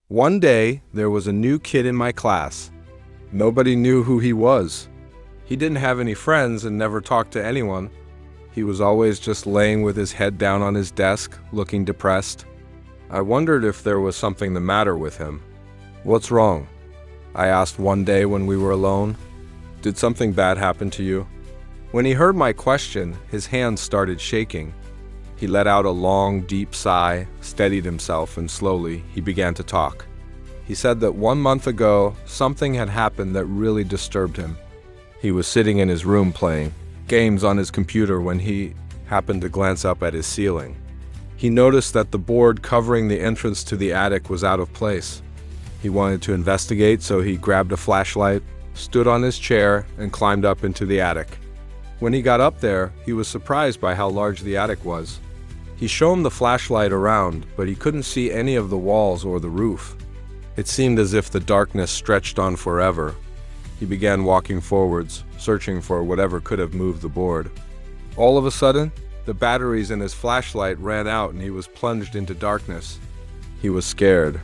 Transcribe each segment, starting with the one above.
One day, there was a new kid in my class. Nobody knew who he was. He didn't have any friends and never talked to anyone. He was always just laying with his head down on his desk, looking depressed. I wondered if there was something the matter with him. "What's wrong?" I asked one day when we were alone. "Did something bad happen to you?" When he heard my question, his hands started shaking. He let out a long, deep sigh, steadied himself, and slowly he began to talk. He said that 1 month ago, something had happened that really disturbed him. He was sitting in his room playing games on his computer when he happened to glance up at his ceiling. He noticed that the board covering the entrance to the attic was out of place. He wanted to investigate, so he grabbed a flashlight, stood on his chair, and climbed up into the attic. When he got up there, he was surprised by how large the attic was. He shone the flashlight around, but he couldn't see any of the walls or the roof. It seemed as if the darkness stretched on forever. He began walking forwards, searching for whatever could have moved the board. All of a sudden, the batteries in his flashlight ran out and he was plunged into darkness. He was scared.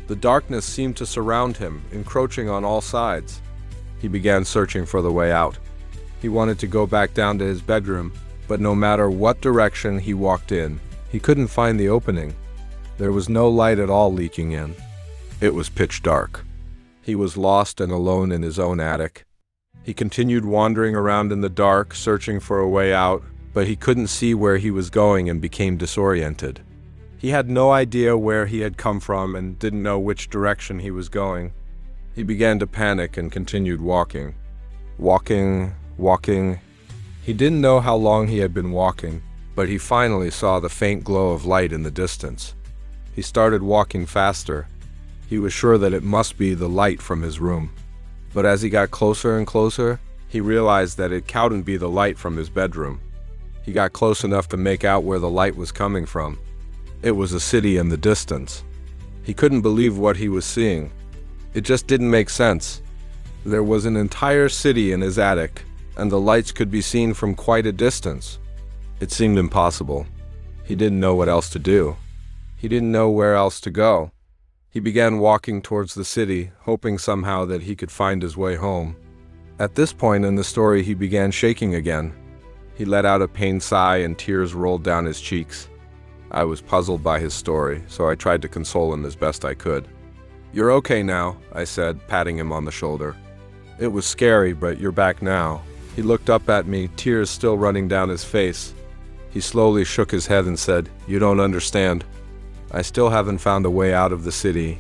The darkness seemed to surround him, encroaching on all sides. He began searching for the way out. He wanted to go back down to his bedroom, but no matter what direction he walked in, he couldn't find the opening. There was no light at all leaking in. It was pitch dark. He was lost and alone in his own attic. He continued wandering around in the dark, searching for a way out, but he couldn't see where he was going and became disoriented. He had no idea where he had come from and didn't know which direction he was going. He began to panic and continued walking. Walking. He didn't know how long he had been walking, but he finally saw the faint glow of light in the distance. He started walking faster. He was sure that it must be the light from his room. But as he got closer and closer, he realized that it couldn't be the light from his bedroom. He got close enough to make out where the light was coming from. It was a city in the distance. He couldn't believe what he was seeing. It just didn't make sense. There was an entire city in his attic, and the lights could be seen from quite a distance. It seemed impossible. He didn't know what else to do. He didn't know where else to go. He began walking towards the city, hoping somehow that he could find his way home. At this point in the story, he began shaking again. He let out a pained sigh and tears rolled down his cheeks. I was puzzled by his story, so I tried to console him as best I could. "You're okay now," I said, patting him on the shoulder. "It was scary, but you're back now." He looked up at me, tears still running down his face. He slowly shook his head and said, "You don't understand. I still haven't found a way out of the city,